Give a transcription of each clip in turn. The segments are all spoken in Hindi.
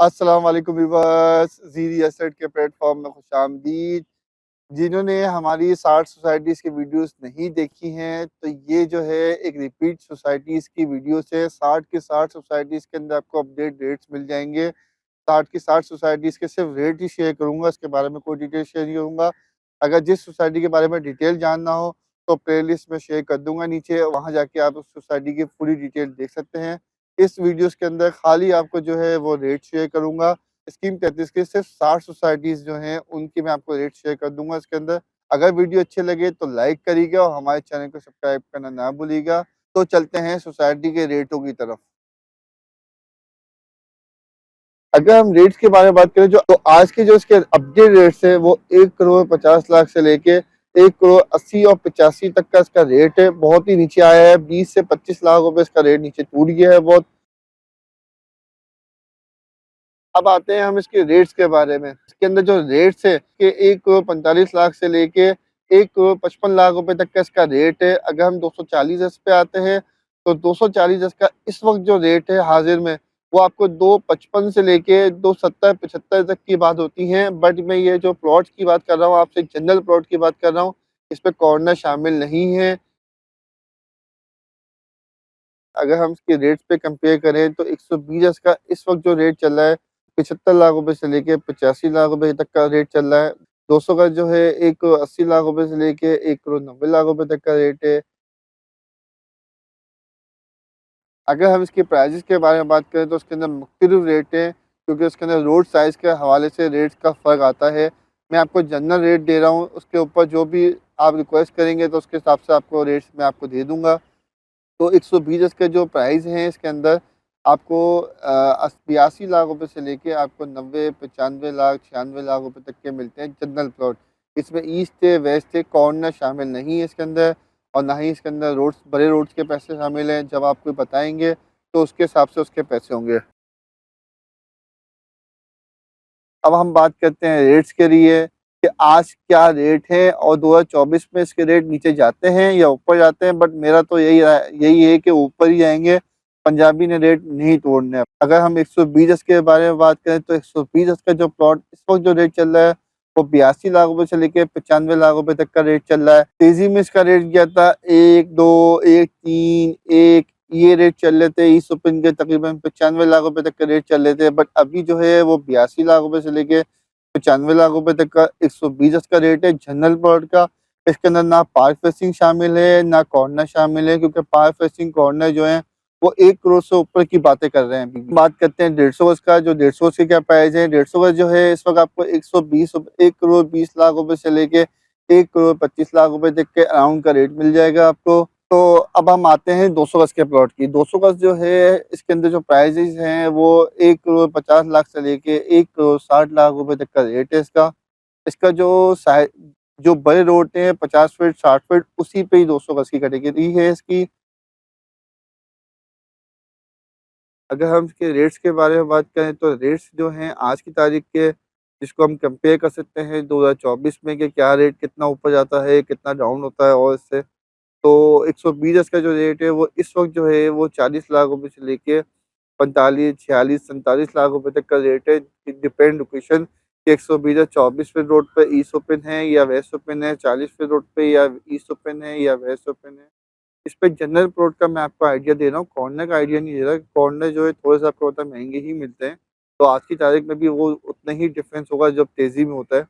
अस्सलाम वालेकुम व्यूअर्स, ज़ीरी एसेट के प्लेटफ़ॉर्म में खुशामदीद। जिन्होंने हमारी 60 सोसाइटीज़ की वीडियोस नहीं देखी हैं, तो ये जो है एक रिपीट सोसाइटीज़ की वीडियोस है। 60 की 60 सोसाइटीज़ के अंदर आपको अपडेट रेट्स मिल जाएँगे। 60 की 60 सोसाइटीज़ के सिर्फ रेट ही शेयर करूँगा, इसके बारे में कोई डिटेल शेयर नहीं करूँगा। अगर जिस सोसाइटी के बारे में डिटेल जानना हो, तो प्लेलिस्ट में शेयर कर दूँगा नीचे, वहाँ जाके आप उस सोसाइटी की पूरी डिटेल देख सकते हैं। इस वीडियोस के अंदर खाली आपको जो है वो रेट शेयर करूँगा। स्कीम 33 की सिर्फ 60 सोसाइटीज़ जो हैं, उनकी मैं आपको रेट शेयर कर दूँगा इसके अंदर। अगर वीडियो अच्छे लगे तो लाइक करिएगा और हमारे चैनल को सब्सक्राइब करना ना भूलिएगा। तो चलते हैं सोसाइटी के रेटों की तरफ। अगर हम रेट्स के बारे में बात करें जो तो आज के जो इसके अपडेट रेट्स है वो 1 करोड़ 50 लाख से लेके 1 करोड़ 80 और 85 तक का इसका रेट है। बहुत ही नीचे आया है, 20 से 25 लाख रुपए इसका रेट नीचे टूट गया है बहुत। अब आते हैं हम इसके रेट्स के बारे में। इसके अंदर जो रेट्स है कि 1 करोड़ 45 लाख से लेके 1 करोड़ 55 लाख रुपए तक का इसका रेट है। अगर हम 240 एस पे आते हैं, तो 240 एस का इस वक़्त जो रेट है हाज़िर में, वो आपको 255 से लेके 270-75 तक की बात होती है। बट मैं ये जो प्लॉट्स की बात कर रहा हूँ, आपसे जनरल प्लॉट की बात कर रहा हूँ, इसमें कॉर्नर शामिल नहीं है। अगर हम इसके रेट्स पे कंपेयर करें तो 120 गज का इस वक़्त जो रेट चल रहा है 75 लाख रुपए से लेके 85 लाख रुपए तक का रेट चल रहा है। 200 गज जो है 1 करोड़ 80 लाख रुपए से लेके 1 करोड़ 90 लाख रुपए तक का रेट है। अगर हम इसके प्राइसेज़ के बारे में बात करें तो उसके अंदर मुख्तलिफ रेट हैं, क्योंकि उसके अंदर रोड साइज़ के हवाले से रेट्स का फ़र्क आता है। मैं आपको जनरल रेट दे रहा हूँ, उसके ऊपर जो भी आप रिक्वेस्ट करेंगे तो उसके हिसाब से आपको रेट्स मैं आपको दे दूँगा। तो 120 गज के जो प्राइस हैं इसके अंदर आपको 82 लाख रुपए से लेके आपको 90, 95 लाख, 96 लाख रुपए तक के मिलते हैं जनरल प्लॉट। इसमें ईस्ट है, वेस्ट है, कॉर्नर शामिल नहीं है इसके अंदर और ना ही इसके अंदर रोड्स बड़े रोड्स के पैसे शामिल हैं। जब आपको बताएँगे तो उसके हिसाब से उसके पैसे होंगे। अब हम बात करते हैं रेट्स के लिए कि आज क्या रेट है और 2024 में इसके रेट नीचे जाते हैं या ऊपर जाते हैं, बट मेरा तो यही है कि ऊपर ही जाएँगे, पंजाबी ने रेट नहीं तोड़ने। अगर हम 120 गज के बारे में बात करें तो 120 गज का जो प्लॉट इस वक़्त जो रेट चल रहा है वो 82 लाख रुपए से लेके 95 लाख रुपए तक का रेट चल रहा है। तेज़ी में इसका रेट गया था 1, 2, 1, 3, 1 ये रेट चल रहे थे। ईस्ट ओपन के तकरीबन 95 लाख रुपए तक के रेट चल रहे थे, बट अभी जो है वो 82 लाख रुपए से लेके 95 लाख रुपए तक का 120 गज का रेट है जनरल प्लॉट का। इसके अंदर ना पार्क फेसिंग शामिल है, ना कॉर्नर शामिल है, क्योंकि पार्क फेसिंग कॉर्नर जो है वो 1 करोड़ से ऊपर की बातें कर रहे हैं अभी भी। बात करते हैं 150 गज का, जो 150 गज की क्या प्राइस है। 150 गज जो है इस वक़्त आपको 1 करोड़ 20 लाख रुपए से लेके 1 करोड़ 25 लाख रुपए तक के अराउंड का रेट मिल जाएगा आपको। तो अब हम आते हैं 200 गज के प्लॉट की। 200 गज जो है इसके अंदर जो प्राइसेज़ हैं वो 1 करोड़ 50 लाख से लेके 1 करोड़ 60 लाख रुपए तक का रेट है इसका। इसका जो बड़े रोड हैं 50 फीट 60 फीट उसी पे ही 200 गज की कैटेगरी है इसकी। अगर हम इसके रेट्स के बारे में बात करें तो रेट्स जो हैं आज की तारीख के, जिसको हम कंपेयर कर सकते हैं 2024 में कि क्या रेट कितना ऊपर जाता है, कितना डाउन होता है और इससे। तो 120 गज का जो रेट है वो इस वक़्त जो है वो 40 लाख रुपए से लेके 45, 46, 47 लाख रुपए तक का रेट है। इट डिपेंड लोकेशन कि 120 गज 24 फीट रोड पे ईस्ट ओपन है या वेस्ट ओपन है, 40 फीट रोड पे या ईस्ट ओपन है या वेस्ट ओपन है। इस पे जनरल प्लॉट का मैं आपको आइडिया दे रहा हूँ, कॉर्नर का आइडिया नहीं दे रहा। कॉर्नर जो है थोड़े-से आपको पता है महँगे ही मिलते हैं। तो आज की तारीख में भी वो उतना ही डिफरेंस होगा जब तेज़ी में होता है।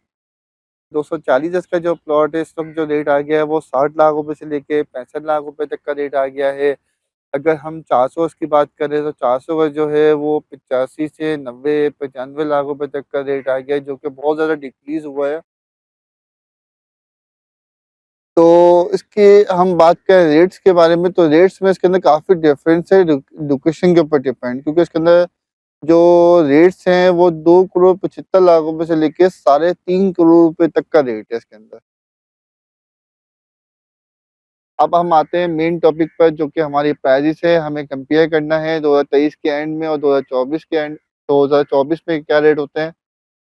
240 गज का जो प्लॉट है इस वक़्त जो रेट आ गया है वो 60 लाख रुपए से लेके 65 लाख रुपए तक का रेट आ गया है। अगर हम 400 गज की बात करें तो 400 गज जो है वो 85 से 90, 95 लाख रुपए तक का रेट आ गया है, जो कि बहुत ज़्यादा डिक्रीज़ हुआ है। तो इसके हम बात करें रेट्स के बारे में, तो रेट्स में इसके अंदर काफ़ी डिफरेंस है लोकेशन के ऊपर डिपेंड, क्योंकि इसके अंदर जो रेट्स हैं वो 2 करोड़ 75 लाख रुपए से लेके साढ़े 3 करोड़ रुपए तक का रेट है इसके अंदर। अब हम आते हैं मेन टॉपिक पर, जो कि हमारी प्राइसेज़ है, हमें कंपेयर करना है 2023 के एंड में और 2024 में क्या रेट होते हैं।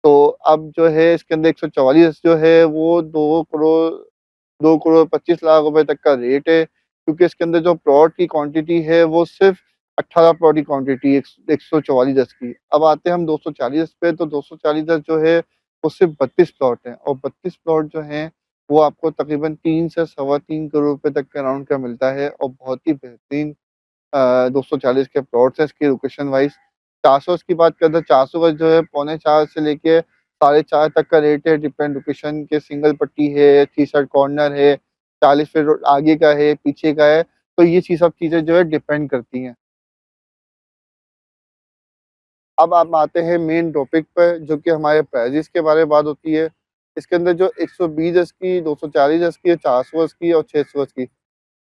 तो अब जो है इसके अंदर 144 जो है वो 2 करोड़ 25 लाख रुपए तक का रेट है, क्योंकि इसके अंदर जो प्लॉट की क्वांटिटी है वो सिर्फ़ 18 प्लॉट की क्वांटिटी 144 की। अब आते हैं हम 240 पे, तो 240 जो है वो सिर्फ़ 32 प्लॉट हैं, और 32 प्लॉट जो हैं वो आपको तकरीबन 3 से सवा 3 करोड़ रुपए तक के अराउंड का मिलता है, और बहुत ही बेहतरीन 240 के प्लॉट्स हैं इसकी लोकेशन वाइज़। 400 की बात करें तो 400 गज जो है पौने 4 से लेके साढ़े 4 तक का रेट है, डिपेंड लोकेशन के, सिंगल पट्टी है, 3 साइड कॉर्नर है, 40 फीट रोड आगे का है, पीछे का है, तो ये सब चीज़ें जो है डिपेंड करती हैं। अब आप आते हैं मेन टॉपिक पे, जो कि हमारे प्राइसेज़ के बारे में बात होती है। इसके अंदर जो 120 गज की, 240 गज की, 400 गज की और 600 गज की,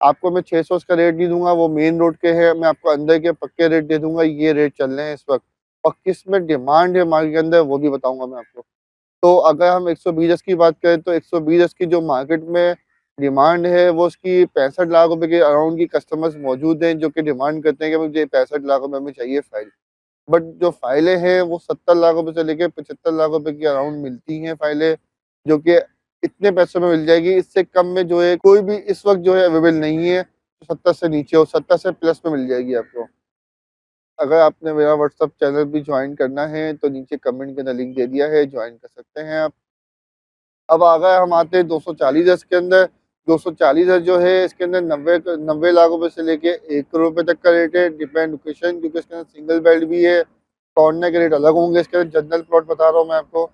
आपको मैं 600 गज का रेट नहीं दूँगा, वो मेन रोड के हैं, मैं आपको अंदर के पक्के रेट दे दूँगा, ये रेट चल रहे हैं इस वक़्त। और किस में डिमांड है मार्केट के अंदर, वो भी बताऊँगा मैं आपको। तो अगर हम 120 गज की बात करें, तो 120 गज की जो मार्केट में डिमांड है, वो उसकी 65 लाख रुपए के अराउंड की कस्टमर्स मौजूद हैं, जो कि डिमांड करते हैं कि मुझे 65 लाख रुपए में चाहिए फाइल। बट जो फाइलें हैं वो 70 लाख रुपए से लेके 75 लाख रुपए के अराउंड मिलती हैं फाइलें, जो कि इतने पैसों में मिल जाएगी। इससे कम में जो है कोई भी इस वक़्त जो है अवेलेबल नहीं है, 70 से नीचे और 70 से प्लस में मिल जाएगी आपको। अगर आपने मेरा व्हाट्सएप चैनल भी जॉइन करना है, तो नीचे कमेंट के अंदर लिंक दे दिया है, जॉइन कर सकते हैं आप। अब अगर हम आते हैं 240 गज़ के अंदर, 240 गज़ जो है इसके अंदर 90 लाख रुपए से लेके 1 करोड़ रुपए तक का रेट है, डिपेंड लोकेशन, क्योंकि इसके अंदर सिंगल बेड भी है, कॉर्नर के रेट अलग होंगे, इसके अंदर जनरल प्लॉट बता रहा हूँ मैं आपको।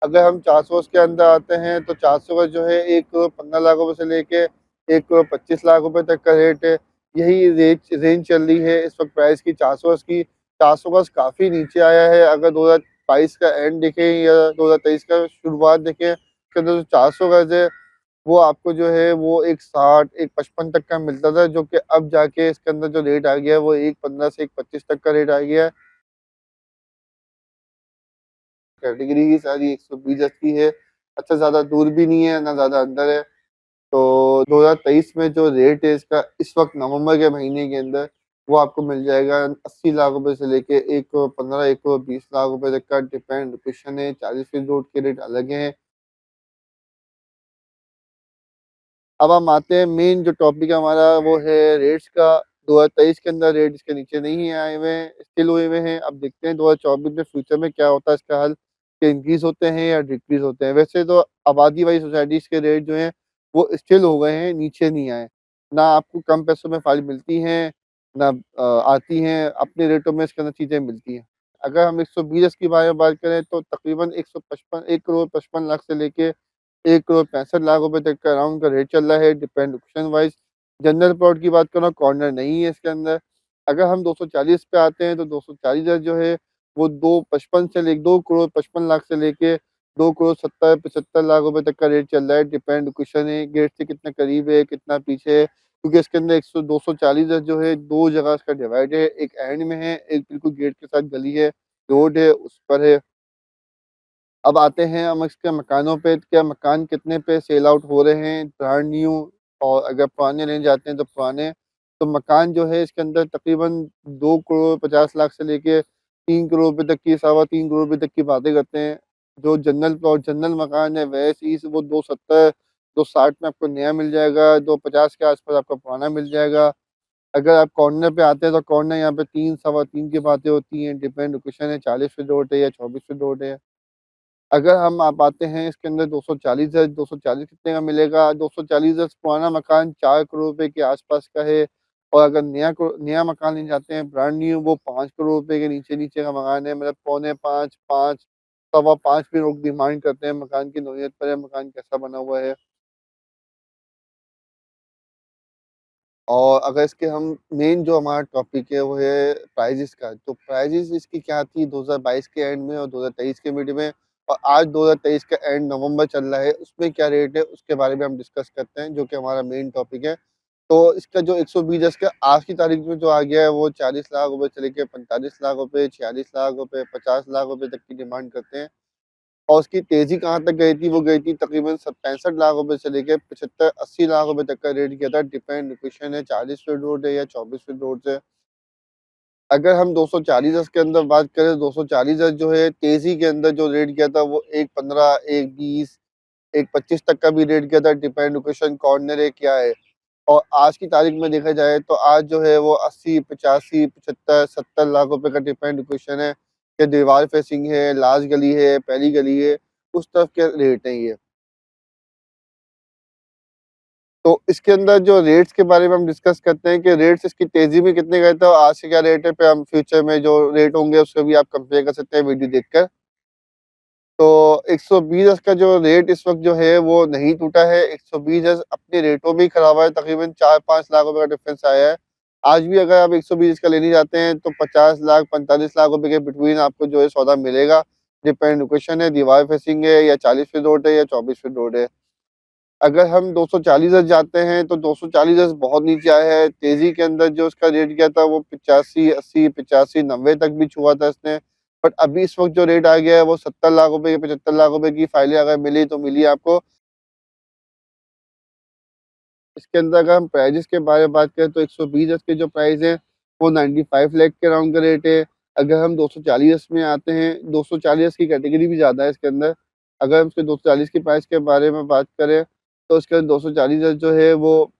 अगर हम 400 के अंदर आते हैं, तो 400 का जो है 1 करोड़ 15 लाख रुपए से लेके 1 करोड़ 25 लाख रुपए तक का रेट है। यही रेंज चल रही है इस वक़्त प्राइस की 400 की। 400 गज़ काफ़ी नीचे आया है, अगर 2022 का एंड देखें या 2023 का शुरुआत देखें, के अंदर जो 400 गज़ है, वो आपको जो है वो 160, 155 तक का मिलता था, जो कि अब जाके इसके अंदर जो रेट आ गया है वो 115 से 125 तक का रेट आ गया है। कैटेगरी ही सारी 120 गज़ की है। अच्छा, ज़्यादा दूर भी नहीं है, ना ज़्यादा अंदर है। तो 2023 में जो रेट है इसका इस वक़्त नवंबर के महीने के अंदर, वो आपको मिल जाएगा 80 लाख रुपए से लेके 1 करोड़ 15, 1 करोड़ 20 लाख रुपए तक का, डिपेंड लोकेशन है, 40 फीट रोड के रेट अलग हैं। अब हम आते हैं मेन जो टॉपिक है हमारा, वो है रेट्स का। 2023 के अंदर रेट इसके नीचे नहीं आए हुए हैं, स्टिल हुए हुए हैं। अब देखते हैं 2024 में फ्यूचर में क्या होता है इसका हल, कि इंक्रीज़ होते हैं या डिक्रीज़ होते हैं। वैसे तो आबादी वाइज़ सोसाइटीज़ के रेट जो हैं वो स्टिल हो गए हैं, नीचे नहीं आए। ना आपको कम पैसों में फाइल मिलती हैं, ना आती हैं, अपने रेटों में इसके अंदर चीज़ें मिलती हैं। अगर हम 120 की बात करें, तो तकरीबन 155 1 करोड़ 55 लाख से लेके 1 करोड़ 65 लाख रुपए तक का अराउंड का रेट चल रहा है, depend location wise. General plot की बात करूँ, कॉर्नर नहीं है इसके अंदर। अगर हम 240 पे आते हैं, तो 240 जो है वो 2 करोड़ 55 लाख से लेके 2 करोड़ 70 75 लाख रुपए तक का रेट चल रहा है, डिपेंड लोकेशन है, गेट से कितना करीब है, कितना पीछे है। क्योंकि इसके अंदर 240 जो है 2 जगह इसका डिवाइड है, एक एंड में है, एक बिल्कुल गेट के साथ गली है, रोड है, उस पर है। अब आते हैं हम इसके मकानों पे, क्या मकान कितने पे सेल आउट हो रहे हैं, ब्रांड न्यू, और अगर पुराने लेने जाते हैं तो पुराने। तो मकान जो है इसके अंदर तकरीबन 2 करोड़ 50 लाख से लेके 3 करोड़ रुपए तक की, सवा 3 करोड़ रुपए तक की बातें करते हैं। जो जनरल प्लॉट जनरल मकान है वैसे ही वो 270, 260 में आपको नया मिल जाएगा, 250 के आस-पास आपको पुराना मिल जाएगा। अगर आप कॉर्नर पे आते हैं, तो कॉर्नर यहाँ पे 3 सवा 3 की बातें होती हैं, डिपेंड लोकेशन है, 40 फीट रोड है या 24 फीट रोड है। अगर हम आप आते हैं इसके अंदर 240 है, 240 कितने का मिलेगा? 240 गज़ पुराना मकान 4 करोड़ रुपए के आस-पास का है, और अगर नया मकान लेना चाहते हैं ब्रांड न्यू, वो 5 करोड़ रुपए के नीचे-नीचे का मकान है, मतलब पौने 5, 5, सवा 5 भी लोग डिमांड करते हैं, मकान की नौइयत पर है, मकान कैसा बना हुआ है। और अगर इसके हम मेन जो हमारा टॉपिक है वो है प्राइजेज़ का। तो प्राइजेज़ इसकी क्या थी 2022 के एंड में और 2023 के मिड में, और आज 2023 का एंड नवंबर चल रहा है, उसमें क्या रेट है उसके बारे में हम डिस्कस करते हैं, जो कि हमारा मेन टॉपिक है। तो इसका जो 120 गज़ का आज की तारीख में जो आ गया है, वो 40 लाख रुपए से लेके 45 लाख रुपए, 46 लाख रुपए, 50 लाख रुपए तक की डिमांड करते हैं। और उसकी तेज़ी कहाँ तक गई थी, वो गई थी तकरीबन 65 लाख रुपए से लेके 75-80 लाख रुपए तक का रेट गया था, डिपेंड लोकेशन है, 40 फीट रोड है या 24 फीट रोड है। अगर हम 240 के अंदर बात करें, 240 जो है तेज़ी के अंदर जो रेट गया था, वो 1.15, 1.20, 1.25 तक का भी रेट गया था, डिपेंड लोकेशन, कॉर्नर है, क्या है। और आज की तारीख में देखा जाए तो आज जो है वो 80, 85, 75, 70 लाख रुपए का डिपेंड क्वेश्चन है कि दीवार फेसिंग है, लास्ट गली है, पहली गली है, उस तरफ के रेट हैं ये। तो इसके अंदर जो रेट्स के बारे में हम डिस्कस करते हैं कि रेट्स इसकी तेज़ी में कितने गए थे और आज के क्या रेट है, पे हम फ्यूचर में जो रेट होंगे उसको भी आप कंपेयर कर सकते हैं वीडियो देखकर। तो 120 गज का जो रेट इस वक़्त जो है वो नहीं टूटा है, 120 गज अपने रेटों में ही खड़ा हुआ है, तकरीबन 4-5 लाख रुपए का डिफरेंस आया है। आज भी अगर आप 120 गज का लेने जाते हैं तो 50 लाख, 45 लाख रुपए के बिटवीन आपको जो है सौदा मिलेगा। डिपेंड लोकेशन है, दीवार फेसिंग है या 40 फीट रोड है या 24 फीट रोड है। अगर हम 240 गज जाते हैं तो 240 गज बहुत नीचे आया है। तेज़ी के अंदर जो उसका रेट गया था वो 85, 80, 85, 90 तक भी छुआ था इसने। बट अभी इस वक़्त जो रेट आ गया है वो 70 लाख रुपए, 75 लाख रुपए की फाइलें अगर मिली तो मिली आपको। इसके अंदर अगर हम प्राइजेज़ के बारे में बात करें तो 120 गज के जो प्राइस है वो 95 लाख के अराउंड का रेट है। अगर हम 240 गज में आते हैं, 240 गज की कैटेगरी भी ज़्यादा है इसके अंदर। अगर हम इसके 240 की प्राइस के बारे में बात करें तो इसके अंदर 240 गज जो है वो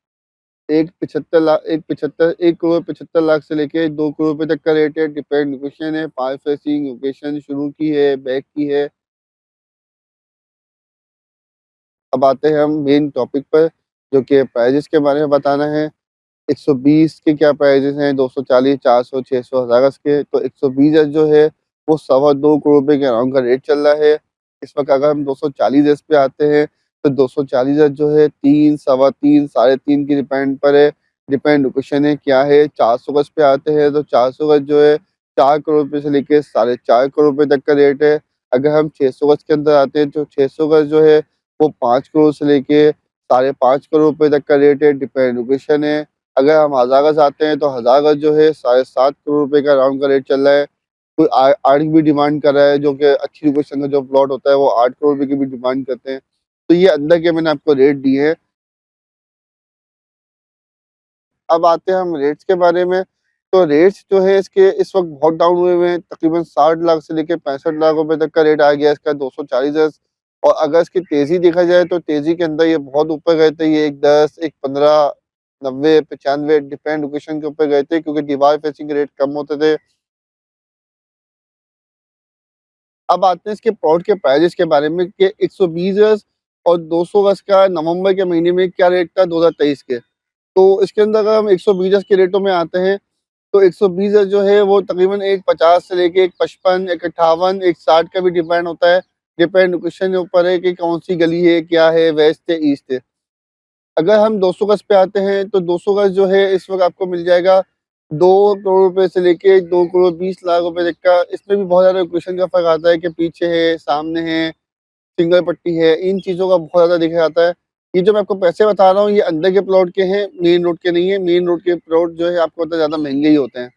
1 करोड़ 75 लाख से लेके 2 करोड़ रुपए तक का रेट है। डिपेंड लोकेशन है, पार फेसिंग लोकेशन शुरू की है, बैक की है। अब आते हैं हम मेन टॉपिक पर जो कि प्राइजेज़ के बारे में बताना है। 120 के क्या प्राइजेज़ हैं, 240, 400, 600, 1000 गज के। तो 120 गज जो है वो सवा 2 करोड़ रुपए के अराउंड का रेट चल रहा है। इस वक़्त अगर हम 240 गज पे आते हैं तो 240 गज जो है 3, सवा 3, साढ़े 3 की डिपेंड पर है। डिपेंड लोकेशन है क्या है। 400 गज पे आते हैं तो 400 गज जो है 4 करोड़ रुपए से लेके साढ़े 4 करोड़ रुपए तक का रेट है। अगर हम 600 गज के अंदर आते हैं तो 600 गज जो है वो 5 करोड़ से लेके साढ़े 5 करोड़ रुपए तक का रेट है। डिपेंड लोकेशन है। अगर हम हज़ार गज़ आते हैं तो हज़ार गज़ जो है साढ़े 7 करोड़ रुपए का अराउंड का रेट चल रहा है। कोई 8 की भी डिमांड कर रहा है जो कि अच्छी लोकेशन का जो प्लॉट होता है वो 8 करोड़ रुपए की भी डिमांड करते हैं। तो ये अंदर के मैंने आपको रेट दिए हैं। अब आते हैं हम रेट्स के बारे में। तो रेट्स जो है इसके इस वक़्त बहुत डाउन हुए हुए हैं। तकरीबन 60 लाख से लेके 65 लाख रुपए तक का रेट आ गया है इसका 240 गज़। और अगर इसकी तेज़ी देखा जाए तो तेज़ी के अंदर ये बहुत ऊपर गए थे। ये 110, 115, 90, 95 डिपेंड लोकेशन के ऊपर गए थे क्योंकि दीवार फेसिंग रेट कम होते थे। अब आते हैं इसके प्लॉट के प्राइसेज़ के बारे में कि 120 गज़ और 200 गज़ का नवंबर के महीने में क्या रेट था 2023 के। तो इसके अंदर अगर हम 120 गज़ के रेटों में आते हैं तो 120 गज़ जो है वो तकरीबन 150 से लेके 155, 158, 160 का भी डिपेंड होता है। डिपेंड लोकेशन के ऊपर है कि कौन-सी गली है, क्या है, वेस्ट है, ईस्ट है। अगर हम 200 गज़ पे आते हैं तो 200 गज़ जो है इस वक़्त आपको मिल जाएगा 2 करोड़ रुपए से लेके 2 करोड़ 20 लाख रुपए तक का। इसमें भी बहुत ज़्यादा लोकेशन का फ़र्क आता है कि पीछे है, सामने है, सिंगल पट्टी है, इन चीज़ों का बहुत ज़्यादा देखा जाता है। ये जो मैं आपको पैसे बता रहा हूँ ये अंदर के प्लॉट के हैं, मेन रोड के नहीं है। मेन रोड के प्लॉट जो है आपको पता है ज़्यादा महँगे ही होते हैं।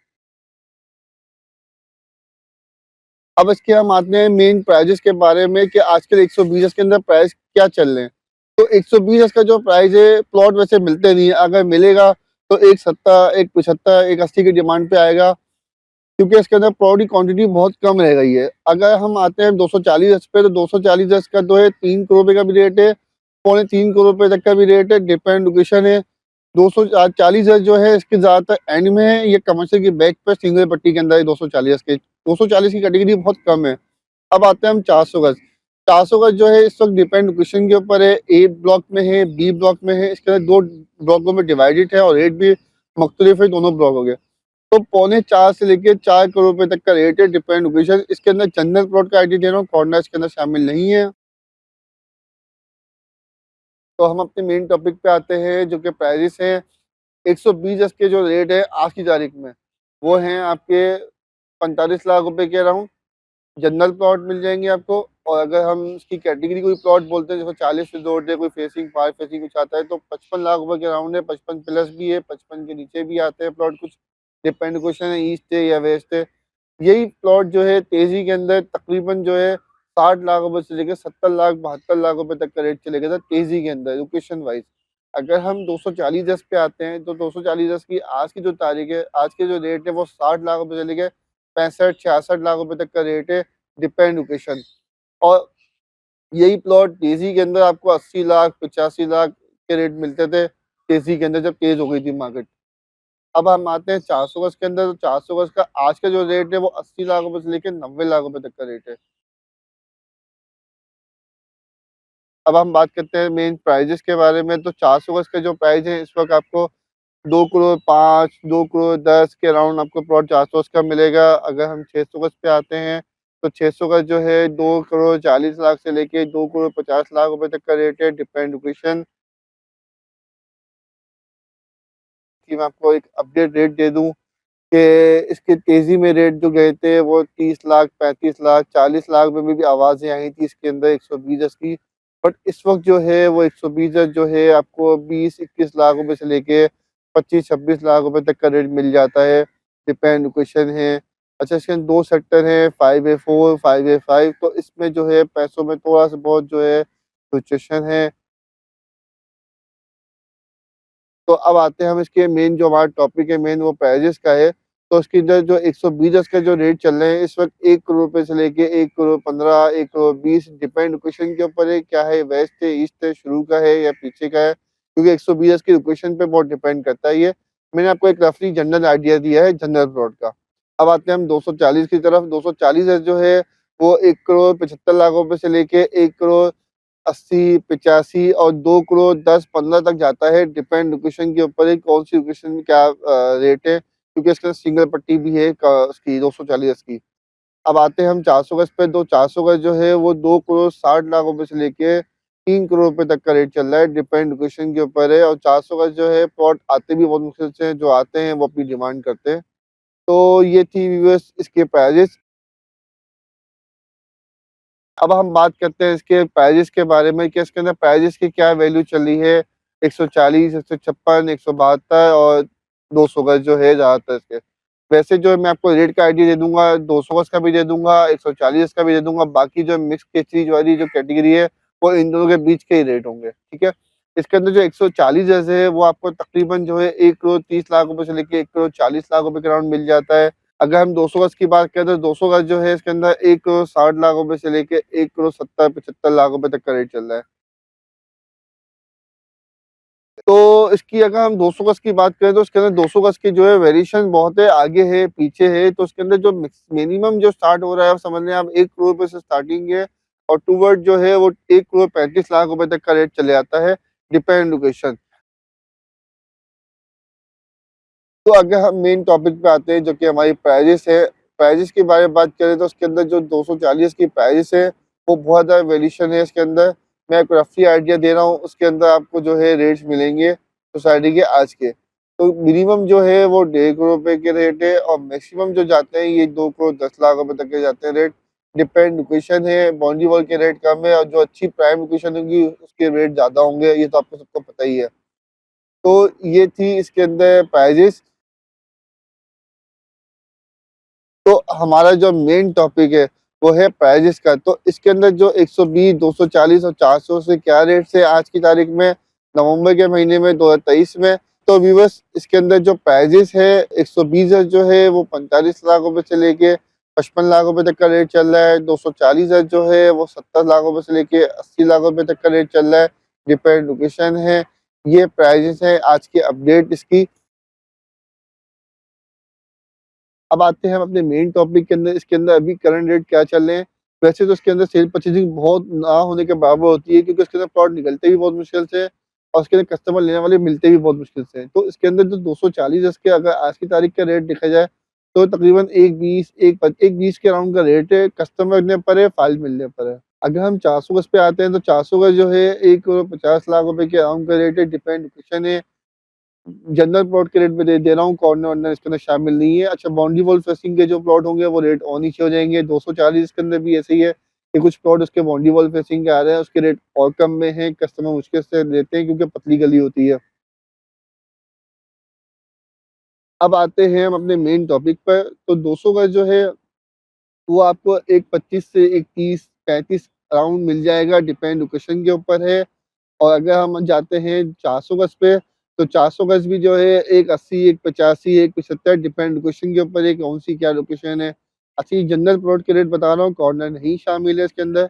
अब इसके हम आते हैं मेन प्राइजेज़ के बारे में कि आजकल 120 गज़ के अंदर प्राइस क्या चल रहे हैं। तो 120 गज़ का जो प्राइस है प्लॉट वैसे मिलते नहीं है, अगर मिलेगा तो 170, 175, 180 की डिमांड पे आएगा क्योंकि इसके अंदर प्लॉट की क्वांटिटी बहुत कम रह गई है। अगर हम आते हैं 240 गज़ पे तो 240 गज़ का जो है 3 करोड़ रुपए का भी रेट है, पौने 3 करोड़ रुपए तक का भी रेट है, डिपेंड लोकेशन है। 240 गज़ जो है इसके ज़्यादातर एंड में है, ये कमर्शियल की बैक पे सिंगल पट्टी के अंदर है 240 गज़ के। 240 की कैटेगरी बहुत कम है। अब आते हैं हम 400 गज़। 400 गज़ जो है इस वक़्त डिपेंड लोकेशन के ऊपर है, ए ब्लॉक में है, बी ब्लॉक में है, इसके अंदर 2 ब्लॉकों में डिवाइडेड है और रेट भी मुख्तलिफ है दोनों ब्लॉकों के। तो पौने 4 से लेके 4 करोड़ रुपए तक का रेट है, डिपेंड लोकेशन। इसके अंदर जनरल प्लॉट का आईडी दे रहा हूँ, कॉर्नर इसके अंदर शामिल नहीं है। तो हम अपने मेन टॉपिक पे आते हैं जो कि प्राइसेज़ हैं। 120 गज़ के जो रेट है आज की तारीख में, वो हैं आपके 45 लाख रुपए के अराउंड। जनरल प्लॉट मिल जाएँगे आपको। और अगर हम इसकी कैटेगरी कोई प्लॉट बोलते हैं जैसे 40 फीट रोड है, कोई फेसिंग, फार फेसिंग कुछ आता है तो 55 लाख रुपए के अराउंड है, 55 प्लस भी है, 55 के नीचे भी आते हैं प्लॉट कुछ। डिपेंड क्वेश्चन है ईस्ट है या वेस्ट है। यही प्लॉट जो है तेज़ी के अंदर तकरीबन जो है 60 लाख रुपए से लेके 70 लाख, 72 लाख रुपए तक का रेट चलेगा था तेज़ी के अंदर लोकेशन वाइज़। अगर हम 240 गज़ पे आते हैं तो 240 गज़ की आज की जो तारीख है, आज के जो रेट है वो 60 लाख रुपए से लेके 65, 66 लाख रुपए तक का रेट है, डिपेंड लोकेशन। और यही प्लॉट डीसी के अंदर आपको 80 लाख, 85 लाख के रेट मिलते थे। तेजी के अंदर जब तेज हो गई थी मार्केट। अब हम आते हैं 400 गज के अंदर, तो 400 गज का आज का जो रेट है वो 80 लाख रुपए से लेके 90 लाख रुपए तक का रेट है। अब हम बात करते हैं मेन प्राइजेस के बारे में, तो 400 गज का जो प्राइस है इस वक्त आपको 2 करोड़ 5, 2 करोड़ 10 के अराउंड आपको प्लॉट 400 गज का मिलेगा। अगर हम 600 गज पे आते हैं तो 600 गज जो है 2 करोड़ 40 लाख से लेके 2 करोड़ 50 लाख रुपए तक का रेट है, डिपेंड लोकेशन। कि मैं आपको एक अपडेट रेट दे दूं कि इसके तेजी में रेट जो गए थे वो 30 लाख, 35 लाख, 40 लाख में भी आवाजें आई थी इसके अंदर 120 गज की। बट इस वक्त जो है वो 120 गज जो है आपको 20-21 लाख रुपए से लेके 25-26 लाख रुपए तक का रेट मिल जाता है, डिपेंड लोकेशन है। अच्छा, इसके अंदर 2 सेक्टर हैं, 5A4, 5A5, तो इसमें जो है पैसों में थोड़ा सा बहुत जो है फ्लक्चुएशन है। तो अब आते हैं हम इसके मेन जो हमारा टॉपिक है मेन वो प्राइजेस का है। तो इसके अंदर जो 120 गज का जो रेट चल रहे हैं इस वक्त 1 करोड़ रुपए से लेके 1 करोड़ 15, 1 करोड़ 20, डिपेंड लोकेशन के ऊपर है, क्या है वेस्ट है, ईस्ट है, शुरू का है या पीछे का है, क्योंकि 120 गज की लोकेशन पे बहुत डिपेंड करता है ये। मैंने आपको एक रफली जनरल आइडिया दिया है जनरल प्लॉट का। अब आते हैं हम 240 की तरफ। 240 गज जो है वो 1 करोड़ 75 लाख रुपए से लेके 1 करोड़ 80, 85 और 2 करोड़ 10-15 तक जाता है, डिपेंड लोकेशन के ऊपर है, कौन-सी लोकेशन में क्या रेट है, क्योंकि इसके अंदर सिंगल पट्टी भी है क उसकी 240 गज की। अब आते हैं हम 400 गज पे, तो 400 गज जो है वो 2 करोड़ 60 लाख रुपए से लेके 3 करोड़ रुपए तक का रेट चल रहा है, डिपेंड लोकेशन के ऊपर है। और 400 गज जो है प्लॉट आते भी बहुत मुश्किल से हैं, जो आते हैं वो अपनी डिमांड करते हैं। तो ये थी व्यूअर्स इसके प्राइजेज़। अब हम बात करते हैं इसके प्राइजेस के बारे में कि इसके अंदर प्राइजेस की क्या वैल्यू चल रही है। 140, 156, 172 और 200 गज जो है ज़्यादातर इसके। वैसे जो है मैं आपको रेट का आइडिया दे दूँगा, 200 गज का भी दे दूँगा, 140 गज का भी दे दूँगा। बाकी जो मिक्स के चीज़ वाली जो कैटेगरी है, वो इन दोनों के बीच के ही रेट होंगे, ठीक है? इसके अंदर जो 140 गज है, वो आपको तकरीबन जो है 1 करोड़ 30 लाख रुपए से लेके 1 करोड़ 40 लाख रुपए के अराउंड मिल जाता है। अगर हम 200 गज की बात करें तो 200 गज जो है इसके अंदर 1 करोड़ 60 लाख रुपए से लेके 1 करोड़ 70-75 लाख रुपए तक का रेट चल रहा है। तो इसकी अगर हम 200 गज की बात करें तो इसके अंदर 200 गज की जो है वेरिएशन बहुत है, आगे है, पीछे है। तो इसके अंदर जो मिनिमम जो स्टार्ट हो रहा है, आप समझ लें आप 1 करोड़ रुपए से स्टार्टिंग है और टूवर्ड जो है वो 1 करोड़ 35 लाख रुपए तक का रेट चले आता है, डिपेंड लोकेशन। तो अगर हम मेन टॉपिक पे आते हैं जो कि हमारी प्राइजेस है, प्राइजेस के बारे में बात करें तो उसके अंदर जो 240 की प्राइजेस है वो बहुत ज़्यादा वेरिएशन है इसके अंदर। मैं एक रफली आइडिया दे रहा हूँ, उसके अंदर आपको जो है रेट्स मिलेंगे सोसाइटी के आज के। तो मिनिमम जो है वो 1.5 करोड़ रुपए के रेट है और मैक्सिमम जो जाते हैं ये 2 करोड़ 10 लाख रुपए तक के जाते हैं रेट। डिपेंड लोकेशन है, बाउंड्री वॉल के रेट कम है और जो अच्छी प्राइम लोकेशन होगी उसके रेट ज़्यादा होंगे, ये तो आपको सबको पता ही है। तो ये थी इसके अंदर प्राइजेस। तो हमारा जो मेन टॉपिक है वो है प्राइजेस का। तो इसके अंदर जो 120, 240 और 400 से क्या रेट्स है आज की तारीख में, नवंबर के महीने में 2023 में। तो व्यूअर्स इसके अंदर जो प्राइजेस है 120 जो है वो 45 लाख रुपए से लेके 55 लाख रुपए तक का रेट चल रहा है। 240 जो है वो 70 लाख रुपए से लेके 80 लाख रुपए तक का रेट चल रहा है, डिपेंड लोकेशन है। ये प्राइजेस है आज की अपडेट इसकी। अब आते हैं हम अपने मेन टॉपिक के अंदर, इसके अंदर अभी करंट रेट क्या चल रहे हैं। वैसे तो इसके अंदर सेल परचेजिंग बहुत ना होने के बराबर होती है, क्योंकि इसके अंदर प्लॉट निकलते भी बहुत मुश्किल से और उसके अंदर कस्टमर लेने वाले मिलते भी बहुत मुश्किल से हैं। तो इसके अंदर जो 240 इसके अगर आज की तारीख का रेट देखा जाए तो तकरीबन 120 के अराउंड का रेट है, कस्टमर मिलने पर है, फाइल मिलने पर है। अगर हम 400 गज पे आते हैं तो 400 गज जो है 1 करोड़ 50 लाख रुपए के अराउंड का रेट है, डिपेंड लोकेशन है। जनरल प्लॉट के रेट पे दे रहा हूँ, कॉर्नर वॉर्नर इसके अंदर शामिल नहीं है। अच्छा, बाउंड्री वॉल फेसिंग के जो प्लॉट होंगे वो रेट और नीचे हो जाएंगे। 240 के अंदर भी ऐसे ही है कि कुछ प्लॉट उसके बाउंड्री वॉल फेसिंग के आ रहे हैं, उसके रेट और कम में है, कस्टमर मुश्किल से लेते हैं क्योंकि पतली गली होती है। अब आते हैं हम अपने मेन टॉपिक पर। तो 200 गज जो है वो आपको एक 25 से एक 30-35 अराउंड मिल जाएगा, डिपेंड लोकेशन के ऊपर है। और अगर हम जाते हैं 400 गज पे, तो 400 गज भी जो है एक 80, एक 85, एक 75, डिपेंड लोकेशन के ऊपर है, कौन-सी क्या लोकेशन है। अच्छा, ये जनरल प्लॉट के रेट बता रहा हूँ, कॉर्नर नहीं शामिल है इसके अंदर।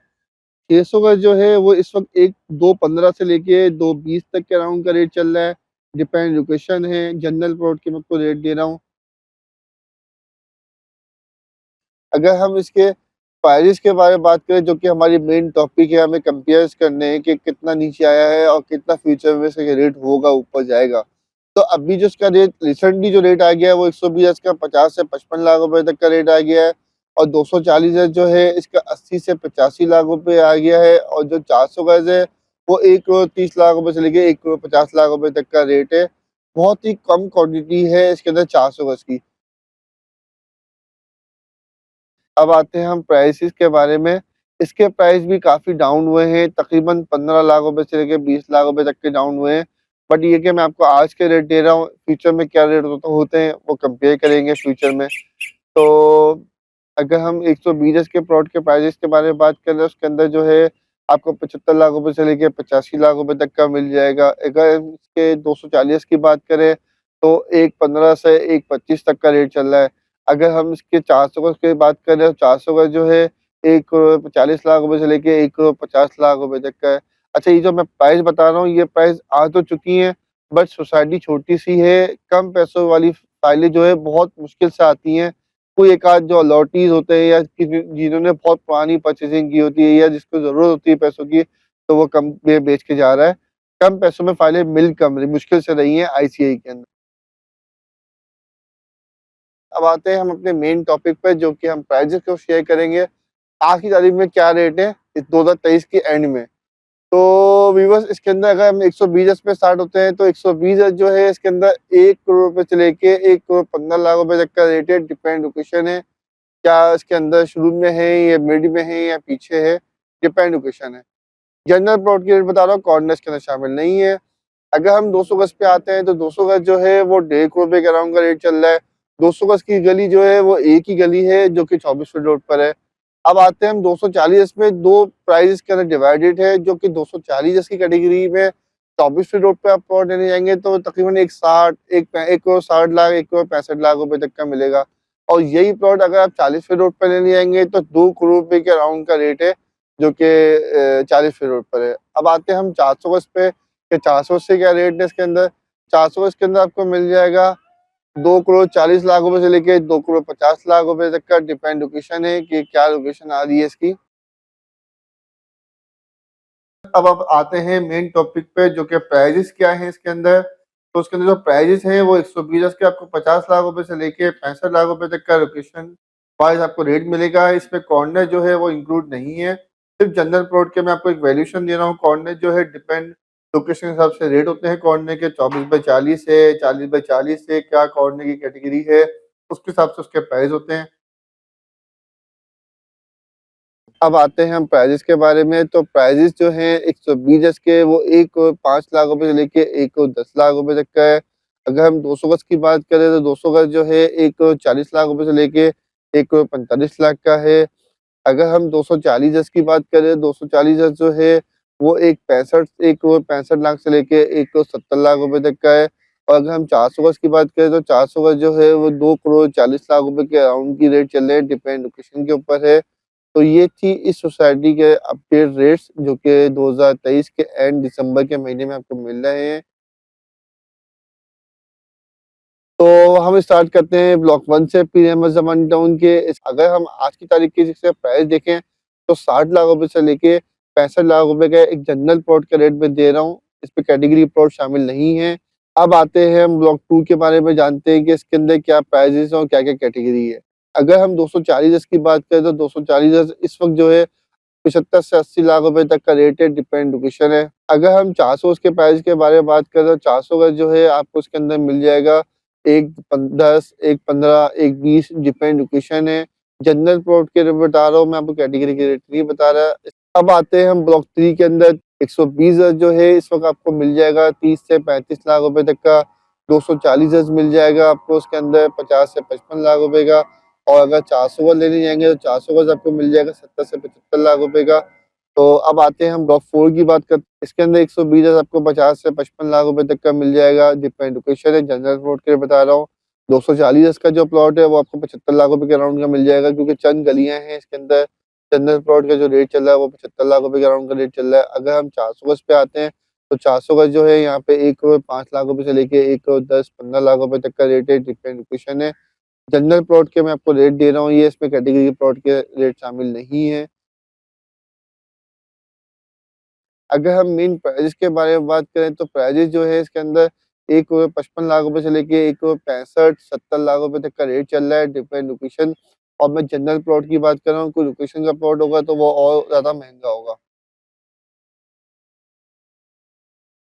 600 गज जो है वो इस वक़्त एक 215 से लेके 220 तक के अराउंड का रेट चल रहा है। डिपेंड लोकेशन है, जनरल प्लॉट की मैं आपको रेट दे रहा हूँ। अगर हम इसके प्राइसेज़ के बारे में बात करें जो कि हमारी मेन टॉपिक है, हमें कंपेयर्स करने हैं कि कितना नीचे आया है और कितना फ्यूचर में इसका रेट होगा, ऊपर जाएगा। तो अभी जो इसका रेट रिसेंटली जो रेट आ गया है वो 120 गज का 50 से 55 लाख रुपए तक का रेट आ गया है और 240 गज जो है इसका 80 से 85 लाख रुपए आ गया है और जो 400 गज है वो 1 करोड़ 30 लाख रुपए से लेके 1 करोड़ 50 लाख रुपए तक का रेट है। बहुत ही कम क्वांटिटी है इसके अंदर 400 गज की। अब आते हैं हम प्राइसेज़ के बारे में। इसके प्राइस भी काफ़ी डाउन हुए हैं, तकरीबन 15 लाख रुपए से लेके 20 लाख रुपए तक के डाउन हुए हैं। बट ये कि मैं आपको आज के रेट दे रहा हूँ, फ्यूचर में क्या रेट होते हैं, वो कंपेयर करेंगे फ्यूचर में। तो अगर हम 120 गज के प्लॉट के प्राइसेज़ के बारे में बात करें, उसके अंदर जो है आपको 75 लाख रुपए से लेके 85 लाख रुपए तक का मिल जाएगा। अगर इसके 240 की बात करें, तो 1.15 से 1.25 तक का रेट चल रहा है। अगर हम इसके 400 गज की बात करें, तो 400 गज जो है 1 करोड़ 40 लाख रुपए से लेके 1 करोड़ 50 लाख रुपए तक का है। अच्छा, ये जो मैं प्राइस बता रहा हूँ, ये प्राइस आ तो चुकी हैं, बट सोसाइटी छोटी-सी है, कम पैसों वाली फाइलें जो है बहुत मुश्किल से आती हैं। कोई एक आध जो अलॉटीज़ होते हैं या किसी जिन्होंने बहुत पुरानी परचेज़िंग की होती है या जिसको ज़रूरत होती है पैसों की, तो वो कम में बेच के जा रहा है। कम पैसों में फाइलें मिल कम रही मुश्किल से रही हैं आईसीआई के अंदर। अब आते हैं हम अपने मेन टॉपिक पे जो कि हम प्राइजेज़ को शेयर करेंगे। आज की तारीख में क्या रेट है इस 2023 के एंड में। तो व्यूअर्स, इसके अंदर अगर हम 120 गज पे स्टार्ट होते हैं तो 120 गज जो है इसके अंदर 1 करोड़ रुपए से लेके 1 करोड़ 15 लाख रुपए तक का रेट है, डिपेंड लोकेशन है। क्या इसके अंदर शुरू में है या मिड में है या पीछे है, डिपेंड लोकेशन है। जनरल प्लॉट की रेट बता रहा हूँ, कॉर्नर्स के अंदर शामिल नहीं है। अगर हम 200 गज पे आते हैं तो 200 गज जो है वो 1.5 करोड़ रुपए के अराउंड का रेट चल रहा है। 200 गज की गली जो है वो एक ही गली है जो कि 24 फीट रोड पर है। अब आते हैं हम 240 में 2 प्राइस के अंदर डिवाइडेड है जो कि 240 की कैटेगरी में 24 फीट रोड पे आप प्लॉट लेने जाएँगे तो तकरीबन 1 करोड़ 60 लाख 1 करोड़ 65 लाख रुपए तक का मिलेगा। और यही प्लॉट अगर आप 40 फीट रोड पे लेने जाएँगे तो 2 करोड़ रुपए के अराउंड का रेट है जो कि 40 फीट रोड पर है। अब आते हैं हम 400 गज पे कि 400 से क्या रेट है इसके अंदर। 400 इसके अंदर आपको मिल जाएगा 2 करोड़ 40 लाख रुपए से लेके 2 करोड़ 50 लाख रुपए तक का, डिपेंड लोकेशन है कि क्या लोकेशन आ रही है इसकी। अब आते हैं मेन टॉपिक पे जो कि प्राइजेस क्या हैं इसके अंदर। तो उसके अंदर जो प्राइजेस हैं वो 120 के आपको 50 लाख रुपए से लेके 65 लाख रुपए तक का लोकेशन वाइज आपको रेट मिलेगा। इसमें कॉर्नर जो है वो इंक्लूड नहीं है। सिर्फ जनरल प्लॉट के मैं आपको एक वैल्यूएशन दे रहा हूँ। कॉर्नर जो है डिपेंड लोकेशन के हिसाब से रेट होते हैं। कॉर्नर के 24/40 है, 40/40 से क्या कॉर्नर की कैटेगरी है, उसके हिसाब से उसके प्राइस होते हैं। अब आते हैं हम प्राइजेज़ के बारे में। तो प्राइजेज़ जो हैं 120 गज के वो 1 करोड़ 5 लाख रुपए से लेके 1 करोड़ 10 लाख रुपए तक का है। अगर हम 200 गज की बात करें तो 200 गज जो है 1 करोड़ 40 लाख रुपए से लेके 1 करोड़ 45 लाख का है। अगर हम 240 गज की बात करें, 240 गज जो है वो 1 करोड़ 65 लाख से लेके 1 करोड़ 70 लाख रुपए तक का है। और अगर हम 400 गज की बात करें तो 400 गज जो है वो 2 करोड़ 40 लाख रुपए के अराउंड की रेट चल रहे हैं, डिपेंड लोकेशन के ऊपर है। तो ये थी इस सोसाइटी के अपडेट रेट्स जो कि 2023 के एंड दिसंबर के महीने में आपको मिल रहे हैं। तो हम स्टार्ट करते हैं ब्लॉक 1 से पीर अहमद ज़मान टाउन के। अगर हम आज की तारीख के जिसका प्राइस देखें तो 60 लाख रुपए से लेके 65 लाख रुपए का एक जनरल प्लॉट का रेट मैं दे रहा हूँ। इसमें कैटेगरी प्लॉट शामिल नहीं है। अब आते हैं हम ब्लॉक 2 के बारे में जानते हैं कि इसके अंदर क्या प्राइसेज़ हैं और क्या-क्या कैटेगरी है। अगर हम 240 गज़ की बात करें तो 240 गज़ इस वक़्त जो है 75 से 80 लाख रुपए तक का रेट है, डिपेंड लोकेशन है। अगर हम 400 के प्राइस के बारे में बात करें तो 400 का जो है आपको उसके अंदर मिल जाएगा 1.10, 1.15, 1.20, डिपेंड लोकेशन है। जनरल प्लॉट के रेट बता रहा हूँ मैं आपको, कैटेगरी के रेट नहीं बता रहा। अब आते हैं हम ब्लॉक 3 के अंदर। 120 गज जो है इस वक़्त आपको मिल जाएगा 30 से 35 लाख रुपए तक का। 240 गज मिल जाएगा आपको उसके अंदर 50 से 55 लाख रुपए का। और अगर 400 गज लेने जाएँगे तो 400 गज आपको मिल जाएगा 70 से 75 लाख रुपए का। तो अब आते हैं हम ब्लॉक 4 की बात करते हैं। इसके अंदर 120 गज आपको 50 से 55 लाख रुपए तक का मिल जाएगा, डिपेंड लोकेशन है। जनरल प्लॉट के लिए बता रहा हूँ। 240 गज का जो प्लॉट है वो आपको 75 लाख रुपए के अराउंड का मिल जाएगा क्योंकि चंद गलियाँ हैं इसके अंदर। जनरल प्लॉट का जो रेट चल रहा है वो 75 लाख रुपए के अराउंड का रेट चल रहा है। अगर हम 400 गज पे आते हैं तो 400 गज जो है यहाँ पे 1 करोड़ 5 लाख रुपए से लेके 1 करोड़ 10-15 लाख रुपए तक का रेट है, डिपेंड लोकेशन है। जनरल प्लॉट के मैं आपको रेट दे रहा हूँ, ये इसमें कैटेगरी के प्लॉट के रेट शामिल नहीं है। अगर हम मेन प्राइस के बारे में बात करें तो प्राइजेज़ जो है इसके अंदर 1 करोड़ 55 लाख रुपए से लेके 1 करोड़ 65-70 लाख रुपए तक का रेट चल रहा है, डिपेंड लोकेशन। और मैं जनरल प्लॉट की बात कर रहा हूँ, कोई लोकेशन का प्लॉट होगा तो वो और ज़्यादा महँगा होगा।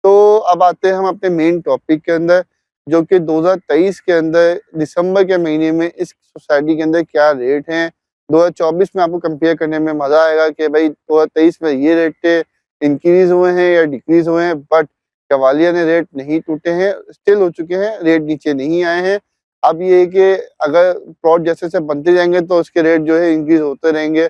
तो अब आते हैं हम अपने मेन टॉपिक के अंदर, जो कि 2023 के अंदर दिसंबर के महीने में इस सोसाइटी के अंदर क्या रेट हैं। 2024 में आपको कंपेयर करने में मज़ा आएगा कि भाई 2023 में ये रेट थे, इंक्रीज़ हुए हैं या डिक्रीज़ हुए हैं, बट गवालियर में रेट नहीं टूटे हैं, स्टिल हो चुके हैं, रेट नीचे नहीं आए हैं। अब ये है कि अगर प्लॉट जैसे-जैसे बनते जाएँगे तो उसके रेट जो है इंक्रीज़ होते रहेंगे।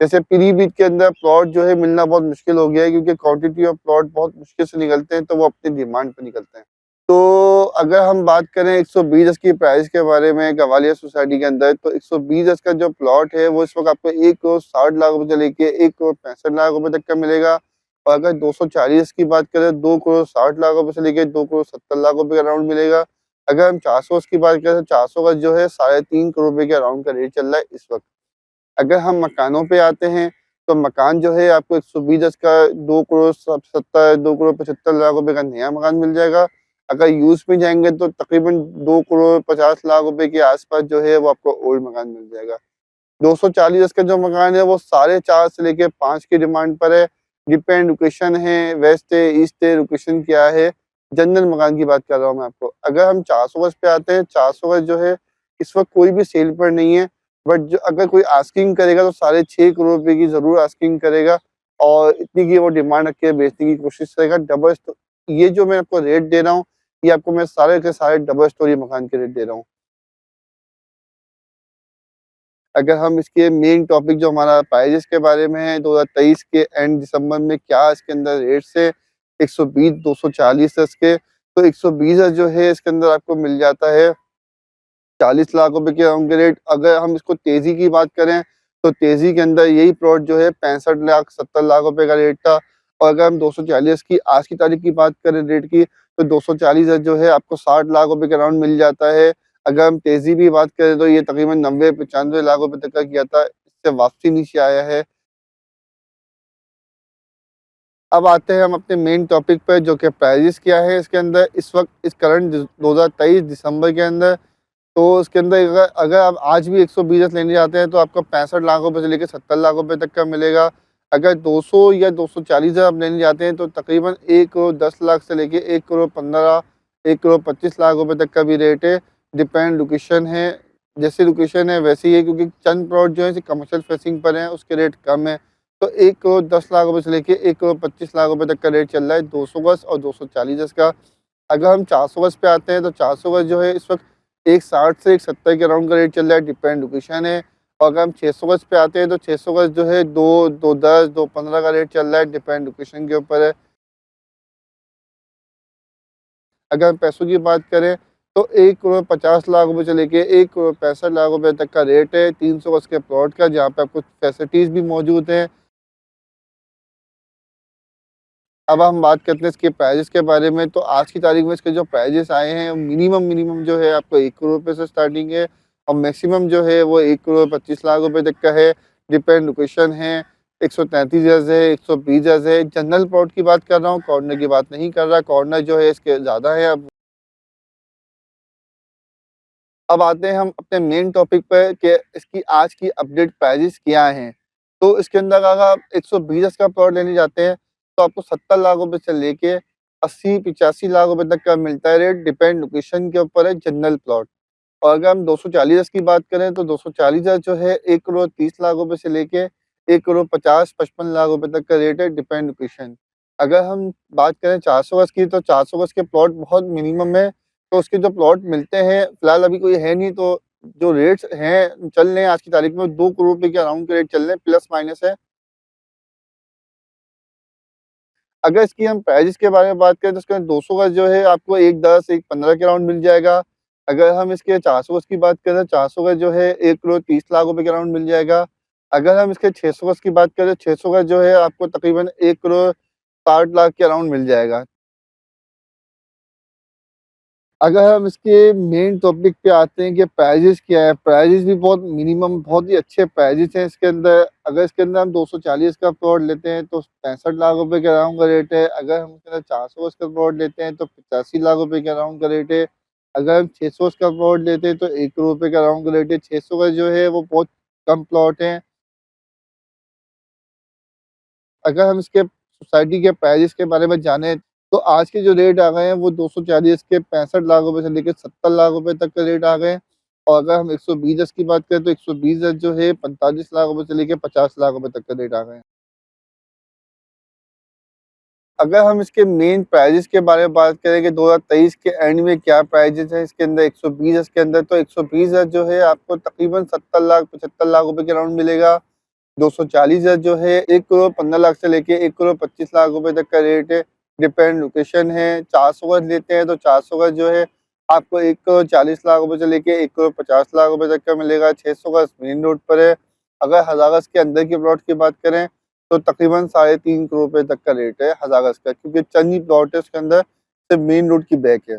जैसे पीलीभीत के अंदर प्लॉट जो है मिलना बहुत मुश्किल हो गया है, क्योंकि क्वांटिटी ऑफ प्लॉट बहुत मुश्किल से निकलते हैं, तो वो अपनी डिमांड पे निकलते हैं। तो अगर हम बात करें 120 गज की प्राइस के बारे में ग्वालियर सोसाइटी के अंदर, तो 120 गज का जो प्लॉट है वो इस वक़्त आपको 1 करोड़ 60 लाख रुपए से लेके 1 करोड़ 65 लाख रुपए तक का मिलेगा। और अगर 240 की बात करें, 2 करोड़ 60 लाख रुपए से लेके 2 करोड़ 70 लाख रुपए के अराउंड मिलेगा। अगर हम 400 गज की बात करें तो 400 गज जो है 3.5 करोड़ रुपए के अराउंड का रेट चल रहा है इस वक़्त। अगर हम मकानों पे आते हैं, तो मकान जो है आपको 120 गज का 2 करोड़ 70 2 करोड़ 75 लाख रुपए का नया मकान मिल जाएगा। अगर यूज़ में जाएँगे तो तकरीबन 2 करोड़ 50 लाख रुपए के आस-पास जो है वो आपको ओल्ड मकान मिल जाएगा। 240 गज का जो मकान है वो 4.5 से लेके 5 की डिमांड पर है। डिपेंड लोकेशन है, वेस्ट है, ईस्ट है, लोकेशन क्या है। जनरल मकान की बात कर रहा हूँ मैं आपको। अगर हम 400 गज पे आते हैं, 400 गज जो है इस वक़्त कोई भी सेल पर नहीं है। बट जो अगर कोई आस्किंग करेगा तो 6.5 करोड़ रुपए की ज़रूर आस्किंग करेगा, और इतनी की वो डिमांड रख के बेचने की कोशिश करेगा। डबल स्टो ये जो मैं आपको रेट दे रहा हूँ, ये आपको मैं सारे के सारे डबल स्टोरी मकान के रेट दे रहा हूँ। अगर हम इसके मेन टॉपिक जो हमारा प्राइजेज़ के बारे में है, 2023 के एंड दिसंबर में क्या इसके अंदर रेट्स है, 120, 240 गज के। तो 120 गज जो है इसके अंदर आपको मिल जाता है 40 लाख रुपए के अराउंड के रेट। अगर हम इसको तेज़ी की बात करें, तो तेज़ी के अंदर यही प्लॉट जो है 65 लाख 70 लाख रुपए का रेट था। और अगर हम 240 की आज की तारीख की बात करें रेट की, तो 240 जो है आपको 60 लाख रुपए के अराउंड मिल जाता है। अगर हम तेज़ी की बात करें तो ये तकरीबन 90-95 लाख रुपए तक का किया था, इससे वापसी नीचे आया है। अब आते हैं हम अपने मेन टॉपिक पे, जो कि प्राइजेज़ क्या है इसके अंदर इस वक़्त इस करंट 2023 दिसंबर के अंदर। तो उसके अंदर अगर अगर आप आज भी 120 लेने जाते हैं तो आपको 65 लाख रुपए से लेके 70 लाख रुपए तक का मिलेगा। अगर 200 या 240 आप लेने जाते हैं तो तकरीबन 1 करोड़ 10 लाख से लेके 1 करोड़ 15 1 करोड़ 25 लाख रुपए तक का भी रेट है। डिपेंड लोकेशन है, जैसी लोकेशन है वैसे ही है, क्योंकि चंद प्लॉट जो है कमर्शियल फेसिंग पर हैं, उसके रेट कम है। तो 1 करोड़ 10 लाख रुपए से लेके 1 करोड़ 25 लाख रुपए तक का रेट चल रहा है 200 गज़ और 240 गज़ का। अगर हम 400 गज़ पे आते हैं तो 400 गज़ जो है इस वक़्त 160 से 170 के अराउंड का रेट चल रहा है, डिपेंड लोकेशन है। और अगर हम 600 गज़ पे आते हैं तो 600 गज़ जो है 210 215 का रेट चल रहा है, डिपेंड लोकेशन के ऊपर है। अगर हम पैसों की बात करें तो 1 करोड़ 50 लाख रुपए से लेके 1 करोड़ 65 लाख रुपए तक का रेट है 300 गज़ के प्लॉट का, जहाँ पे आपको फैसिलिटीज़ भी मौजूद हैं। अब हम बात करते हैं इसके प्राइजेज़ के बारे में, तो आज की तारीख में इसके जो प्राइजेज़ आए हैं, मिनिमम मिनिमम जो है आपको 1 करोड़ रुपए से स्टार्टिंग है, और मैक्सिमम जो है वो 1 करोड़ 25 लाख रुपए तक का है। डिपेंड लोकेशन है, 133 गज़ है, 120 गज़ है। जनरल प्लॉट की बात कर रहा हूँ, कॉर्नर की बात नहीं कर रहा। कॉर्नर जो है इसके ज़्यादा है। अब आते हैं हम अपने मेन टॉपिक पे कि इसकी आज की अपडेट प्राइजेज़ क्या हैं। तो इसके अंदर अगर आप 120 गज़ का प्लॉट लेने जाते हैं, तो आपको 70 लाख रुपए से लेके 80-85 लाख रुपए तक का मिलता है रेट, डिपेंड लोकेशन के ऊपर है जनरल प्लॉट। और अगर हम 240 गज़ की बात करें तो 240 गज़ जो है 1 करोड़ 30 लाख रुपए से लेके 1 करोड़ 50-55 लाख रुपए तक का रेट है, डिपेंड लोकेशन। अगर हम बात करें 400 गज़ की, तो 400 गज़ के प्लॉट बहुत मिनिमम है, तो उसके जो प्लॉट मिलते हैं फिलहाल अभी कोई है नहीं, तो जो रेट्स हैं चल रहे हैं आज की तारीख में 2 करोड़ रुपए के अराउंड के रेट चल रहे हैं, प्लस माइनस है। अगर इसकी हम प्राइसेज़ के बारे में बात करें तो इसका 200 गज़ जो है आपको 1.10 1.15 के अराउंड मिल जाएगा। अगर हम इसके 400 गज़ की बात करें, 400 गज़ जो है 1 करोड़ 30 लाख रुपए के अराउंड मिल जाएगा। अगर हम इसके 600 गज़ की बात करें, 600 गज़ जो है आपको तकरीबन 1 करोड़ 60 लाख के अराउंड मिल जाएगा। अगर हम इसके मेन टॉपिक पे आते हैं कि प्राइजेज़ क्या है, प्राइजेज़ भी बहुत मिनिमम बहुत ही अच्छे प्राइजेज़ हैं इसके अंदर। अगर इसके अंदर हम 240 का प्लॉट लेते हैं तो 65 लाख रुपए के अराउंड का रेट है। अगर हम इसके अंदर 400 का प्लॉट लेते हैं तो 85 लाख रुपए के अराउंड का रेट है। अगर हम 600 का प्लॉट लेते हैं तो 1 करोड़ रुपए के अराउंड का रेट है। 600 का जो है वो बहुत कम प्लॉट है। अगर हम इसके सोसाइटी के प्राइजेज़ के बारे में जानें, तो आज के जो रेट आ गए हैं वो 240 के 65 लाख रुपए से लेके 70 लाख रुपए तक के रेट आ गए हैं। और अगर हम 120 गज की बात करें तो 120 गज जो है 45 लाख रुपए से लेके 50 लाख रुपए तक के रेट आ गए हैं। अगर हम इसके मेन प्राइजेज़ के बारे में बात करें कि 2023 के एंड में क्या प्राइजेज़ हैं इसके अंदर 120 गज के अंदर, तो 120 गज जो है आपको तकरीबन 70 लाख 75 लाख रुपए के अराउंड मिलेगा। 240 गज जो है 1 करोड़ 15 लाख से लेके 1 करोड़ 25 लाख रुपए तक का रेट है, डिपेंड लोकेशन है। 400 गज लेते हैं तो 400 गज जो है आपको 1 करोड़ 40 लाख रुपए से लेके 1 करोड़ 50 लाख रुपए तक का मिलेगा। 600 गज मेन रोड पर है। अगर 1000 गज के अंदर के प्लॉट की बात करें तो तकरीबन साढ़े 3 करोड़ रुपए तक का रेट है 1000 गज का, क्योंकि चंद ही प्लॉट है उसके अंदर, सिर्फ मेन रोड की बैक है।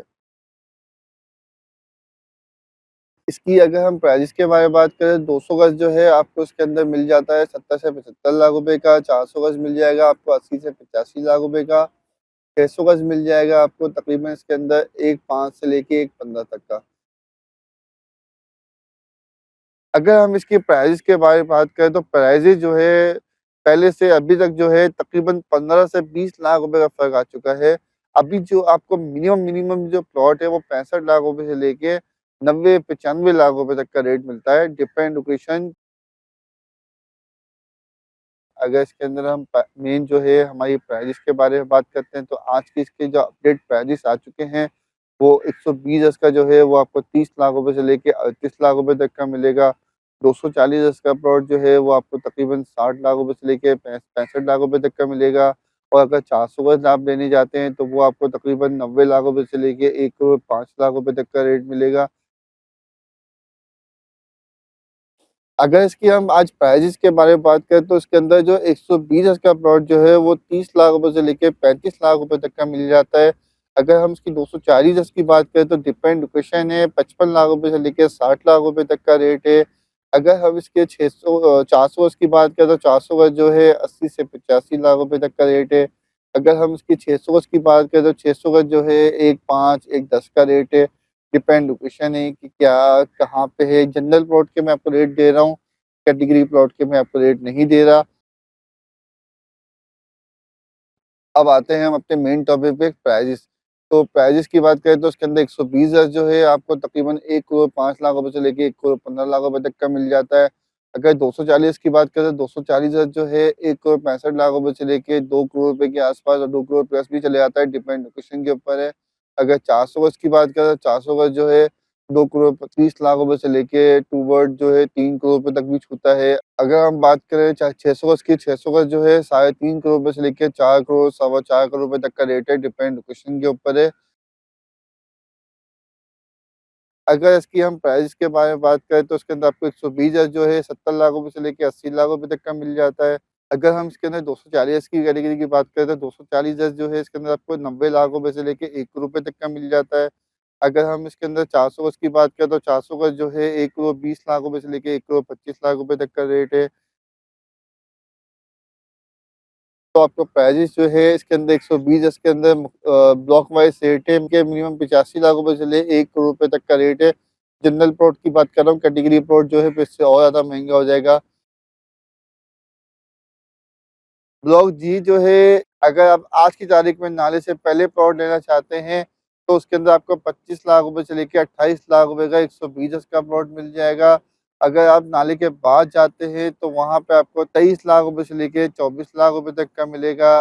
इसकी अगर हम प्राइस के बारे में बात करें, 200 गज जो है आपको इसके अंदर मिल जाता है 70 से 75 लाख रुपए का। 400 गज मिल जाएगा आपको 80 से 85 लाख रुपए का। 600 गज मिल जाएगा आपको तकरीबन इसके अंदर 1.5 से लेके 1.15 तक का। अगर हम इसकी प्राइस के बारे में बात करें तो प्राइजेज़ जो है पहले से अभी तक जो है तकरीबन 15 से 20 लाख रुपए का फ़र्क आ चुका है। अभी जो आपको मिनिमम मिनिमम जो प्लॉट है वो 65 लाख रुपए से लेके 90-95 लाख रुपए तक का रेट मिलता है, डिपेंड लोकेशन। अगर इसके अंदर हम मेन जो है हमारी प्राइजेस के बारे में बात करते हैं तो आज के इसके जो अपडेट प्राइजेस आ चुके हैं वो 120 गज का जो है वो आपको 30 लाख रुपए से लेके 38 लाख रुपए तक का मिलेगा। 240 गज का प्लॉट जो है वो आपको तकरीबन 60 लाख रुपए से लेके 65 लाख रुपए तक का मिलेगा। और अगर 400 गज आप लेने जाते हैं तो वो आपको तकरीबन 90 लाख रुपए से लेके 1 करोड़ 5 लाख रुपए तक का रेट मिलेगा। अगर इसकी हम आज प्राइजेज़ के बारे में बात करें तो इसके अंदर जो 120 गज का प्लॉट जो है वो 30 लाख रुपए से लेके 35 लाख रुपए तक का मिल जाता है। अगर हम इसकी 240 गज की बात करें तो डिपेंड लोकेशन है, 55 लाख रुपए से लेके 60 लाख रुपए तक का रेट है। अगर हम इसके 400 गज की बात करें तो 400 गज जो है 80 से 85 लाख रुपए तक का रेट है। अगर हम इसकी 600 गज की बात करें तो 600 गज जो है 1.5 1.10 का रेट है। डिपेंड लोकेशन है कि क्या कहाँ पे है। जनरल प्लॉट के मैं आपको रेट दे रहा हूँ, कैटेगरी प्लॉट के मैं आपको रेट नहीं दे रहा। अब आते हैं हम अपने मेन टॉपिक पे प्राइजेस। तो प्राइजेस की बात करें तो उसके अंदर 120 गज जो है आपको तकरीबन 1 करोड़ 5 लाख रुपए से लेके 1 करोड़ 15 लाख रुपए तक का मिल जाता है। अगर 240 की बात करें तो 240 गज जो है 1 करोड़ 65 लाख रुपए से लेके 2 करोड़ रुपए के आस-पास और 2 करोड़ प्लस भी चले जाता है, डिपेंड लोकेशन के ऊपर है। अगर 400 गज की बात करें तो 400 गज जो है 2 करोड़ 30 लाख रुपए से लेके टूवर्ड जो है 3 करोड़ रुपए तक भी छूता है। अगर हम बात करें चाहे 600 गज़ की, 600 गज़ जो है साढ़े 3 करोड़ रुपए से लेके 4 करोड़, सवा 4 करोड़ रुपए तक का रेट है, डिपेंड लोकेशन के ऊपर है। अगर इसकी हम प्राइस के बारे में बात करें तो इसके अंदर आपको 120 गज़ जो है 70 लाख रुपए से लेके 80 लाख रुपए तक का मिल जाता है। अगर हम इसके अंदर 240 की कैटेगरी की बात करें तो 240 गज़ जो है इसके अंदर आपको 90 लाख रुपए से लेके 1 करोड़ रुपए तक का मिल जाता है। अगर हम इसके अंदर 400 गज़ की बात करें तो 400 गज़ जो है 1 करोड़ 20 लाख रुपए से लेके 1 करोड़ 25 लाख रुपए तक का रेट है। तो आपको प्राइजेज़ जो है इसके अंदर 120 इसके अंदर ब्लॉक वाइज़ रेट है इनके मिनिमम 85 लाख रुपए से ले 1 करोड़ रुपए तक का रेट है। जनरल प्लॉट की बात कर रहा हूँ, कैटेगरी प्लॉट जो है फिर इससे और ज़्यादा महँगा हो जाएगा। ब्लॉक जी जो है अगर आप आज की तारीख में नाले से पहले प्लॉट लेना चाहते हैं, तो उसके अंदर आपको 25 लाख रुपए से लेके 28 लाख रुपए का 120 गज़ का प्लॉट मिल जाएगा। अगर आप नाले के बाद जाते हैं, तो वहाँ पे आपको 23 लाख रुपए से लेके 24 लाख रुपए तक का मिलेगा।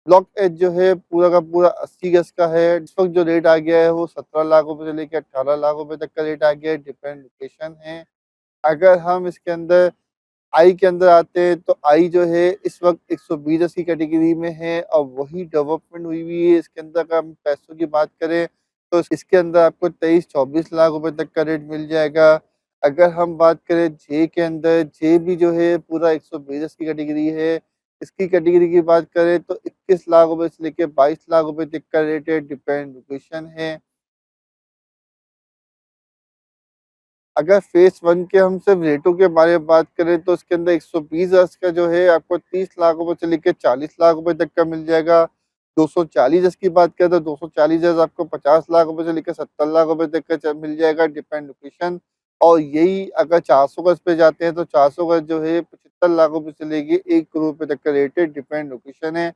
ब्लॉक एज जो है पूरा का पूरा 80 गज़ का है। इस वक़्त जो रेट आ गया है वो 17 लाख रुपए से लेके 18 लाख रुपए तक का रेट आ गया है, डिपेंड लोकेशन है। अगर हम इसके अंदर आई के अंदर आते हैं तो आई जो है इस वक़्त 120 की कैटेगरी में है और वही डेवलपमेंट हुई हुई है। इसके अंदर अगर हम पैसों की बात करें तो इसके अंदर आपको 23-24 लाख रुपए तक का रेट मिल जाएगा। अगर हम बात करें जे के अंदर, जे भी जो है पूरा 120 की कैटेगरी है। इसकी कैटेगरी की बात करें तो 21 लाख रुपए से लेके 22 लाख रुपए तक का रेट है, डिपेंड लोकेशन है। अगर फेज़ 1 के हम सिर्फ रेटों के बारे में बात करें तो इसके अंदर 120 हर्ट्ज़ का जो है आपको 30 लाख रुपए से लेके 40 लाख रुपए तक का मिल जाएगा। 240 हर्ट्ज़ की बात करें तो 240 हर्ट्ज़ आपको 50 लाख रुपए से लेके 70 लाख रुपए तक का मिल जाएगा, डिपेंड लोकेशन। और यही अगर 400 गज़ पे जाते हैं तो 400 गज़ जो है 75 लाख रुपए से लेके 1 करोड़ रुपए तक का रेट है, डिपेंड लोकेशन है।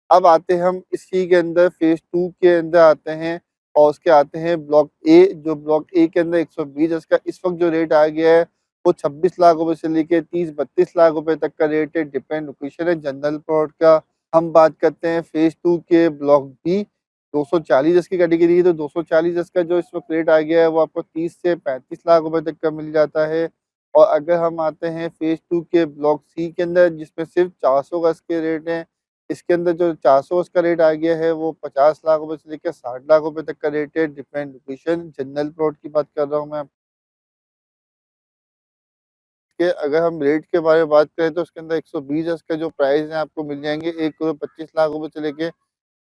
अब आते हैं हम इसी के अंदर फेज़ 2 के अंदर आते हैं और उसके आते हैं ब्लॉक ए, जो ब्लॉक ए के अंदर 120 इसका इस वक़्त जो रेट आ गया है, वो 26 लाख रुपए से लेके 30-32 लाख रुपए तक का रेट है, डिपेंड लोकेशन है जनरल प्लॉट का। हम बात करते हैं फेज़ 2 के ब्लॉक बी, 240 इसकी कैटेगरी है, तो 240 इसका जो इस वक़्त रेट आ गया है, वो आपको 30 से 35 लाख रुपए तक का मिल जाता है। और अगर हम आते हैं फेज़ 2 के ब्लॉक सी के अंदर, जिसमें सिर्फ 400 गज़ के रेट हैं, इसके अंदर जो 400 उसका रेट आ गया है वो 50 लाख रुपए से लेकर 60 लाख रुपए तक का रेट है, डिपेंड लोकेशन। जनरल प्लॉट की बात कर रहा हूँ मैं। के अगर हम रेट के बारे में बात करें तो उसके अंदर 120 गज का जो प्राइस है आपको मिल जाएँगे 1 करोड़ 25 लाख रुपए से लेके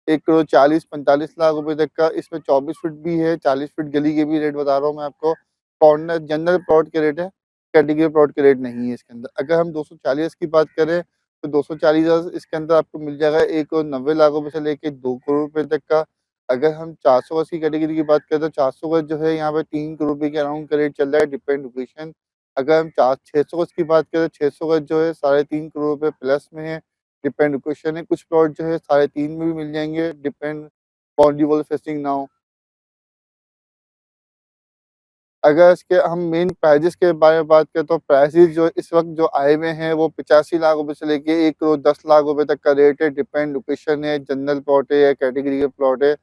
1 करोड़ 40-45 लाख रुपए तक का। इसमें 24 फीट भी है, 40 फीट गली के भी रेट बता रहा हूँ मैं आपको। कॉर्नर जनरल प्लॉट के रेट है, कैटेगरी प्लॉट के रेट नहीं है इसके अंदर। अगर हम 240 की बात करें तो 240 इसके अंदर आपको मिल जाएगा 1 करोड़ 90 लाख रुपए से लेके 2 करोड़ रुपए तक का। अगर हम 400 गज की कैटेगरी की बात करें तो 400 गज जो है यहाँ पे 3 करोड़ रुपए के अराउंड का रेट चल रहा है, डिपेंड लोकेशन। अगर हम 600 गज की बात करें, 600 गज जो है 3.5 करोड़ रुपए प्लस में है, डिपेंड लोकेशन है। कुछ प्लॉट जो है 3.5 में भी मिल जाएँगे, डिपेंड बाउंड्री वॉल फेसिंग ना हो। अगर इसके हम मेन प्राइजेज़ के बारे में बात करें तो प्राइसेज़ जो इस वक़्त जो आए हुए हैं वो 85 लाख रुपए से लेके 1 करोड़ 10 लाख रुपए तक का रेट है, डिपेंड लोकेशन है, जनरल प्लॉट है या कैटेगरी के प्लॉट है।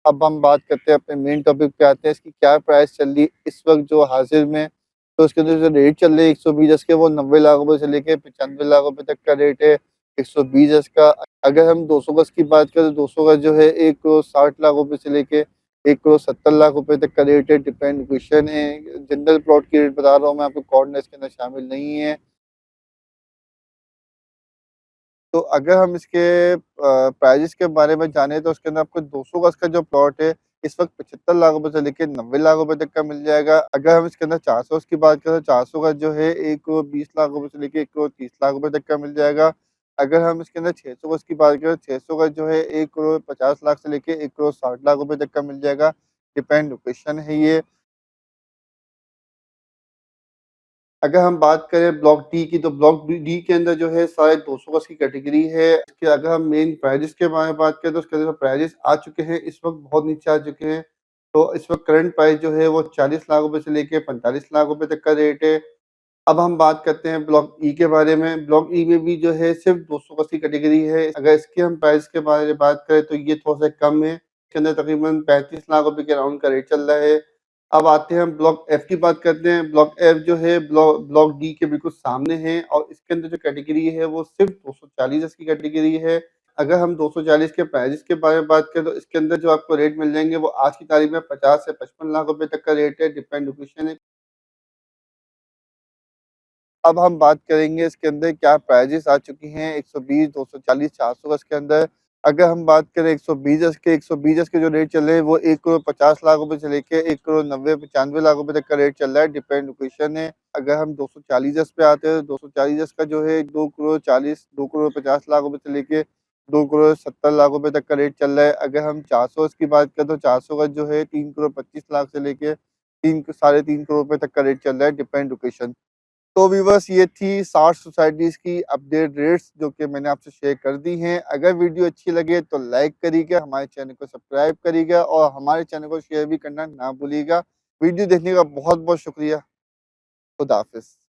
अब हम बात करते हैं अपने मेन टॉपिक पे आते हैं, इसकी क्या प्राइस चल रही है इस वक़्त जो हाज़िर में। तो उसके अंदर जो रेट चल रहे हैं 120 के वो 90 लाख रुपए से लेके 95 लाख रुपए तक का रेट है, 120 का। अगर हम 200 गज़ की बात करें तो 200 गज़ जो है 1 करोड़ 60 लाख रुपए से लेके 1 करोड़ 70 लाख रुपए तक का रेट है, डिपेंड लोकेशन है। जनरल प्लॉट की रेट बता रहा हूँ मैं आपको, कॉर्नर इसके अंदर शामिल नहीं है। तो अगर हम इसके प्राइसेज़ के बारे में जानें तो उसके अंदर आपको 200 गज़ का जो प्लॉट है, इस वक़्त 75 लाख रुपए से लेके 90 लाख रुपए तक का मिल जाएगा। अगर हम इसके अंदर 400 गज़ की बात करें तो 400 गज़ जो है 1 करोड़ 20 लाख रुपए से लेके 1 करोड़ 30 लाख रुपए तक का मिल जाएगा। अगर हम इसके अंदर 600 गज़ की बात करें, 600 गज़ जो है 1 करोड़ 50 लाख से लेके 1 करोड़ 60 लाख रुपए तक का मिल जाएगा, डिपेंड लोकेशन है ये। अगर हम बात करें ब्लॉक डी की, तो ब्लॉक डी डी के अंदर जो है शायद 200 गज की कैटेगरी है। इसके अगर हम मेन प्राइजेज़ के बारे में बात करें तो उसके अंदर प्राइजेज़ आ चुके हैं, इस वक़्त बहुत नीचे आ चुके हैं। तो इस वक़्त करंट प्राइस जो है वो 40 लाख रुपए से लेके 45 लाख रुपए तक का रेट है। अब हम बात करते हैं ब्लॉक ई के बारे में। ब्लॉक ई में भी जो है सिर्फ़ 200 गज की कैटेगरी है। अगर इसके हम प्राइस के बारे में बात करें तो ये थोड़ा-सा कम है। इसके अंदर तकरीबन 35 लाख रुपए के अराउंड का रेट चल रहा है। अब आते हैं हम ब्लॉक एफ की बात करते हैं। ब्लॉक एफ जो है ब्लॉक डी के बिल्कुल सामने है और इसके अंदर जो कैटेगरी है वो सिर्फ़ 240 गज की कैटेगरी है। अगर हम 240 के प्राइसेज़ के बारे में बात करें तो इसके अंदर जो आपको रेट मिल जाएँगे वो आज की तारीख में 50 से 55 लाख रुपए तक का रेट है, डिपेंड लोकेशन है। अब हम बात करेंगे इसके अंदर क्या प्राइजेज़ आ चुकी हैं 120, 240, 400 गज़ के अंदर। अगर हम बात करें 120 गज़ के जो रेट चल रहे हैं वो 1 करोड़ 50 लाख रुपए से लेके 1 करोड़ 90-95 लाख रुपए तक का रेट चल रहा है, डिपेंड लोकेशन है। अगर हम 240 गज़ पे आते हैं तो 240 गज़ का जो है 2 करोड़ 50 लाख रुपए से लेके 2 करोड़ 70 लाख रुपए तक का रेट चल रहा है। अगर हम 400 गज़ की बात करें तो 400 गज़ जो है 3 करोड़ 25 लाख से लेके 3 साढ़े 3 करोड़ रुपए तक का रेट चल रहा है, डिपेंड लोकेशन। तो व्यूअर्स ये थी 60 सोसाइटीज़ की अपडेट रेट्स जो कि मैंने आपसे शेयर कर दी हैं। अगर वीडियो अच्छी लगे तो लाइक करिएगा, हमारे चैनल को सब्सक्राइब करिएगा और हमारे चैनल को शेयर भी करना ना भूलिएगा। वीडियो देखने का बहुत-बहुत शुक्रिया। खुदा हाफ़िज़।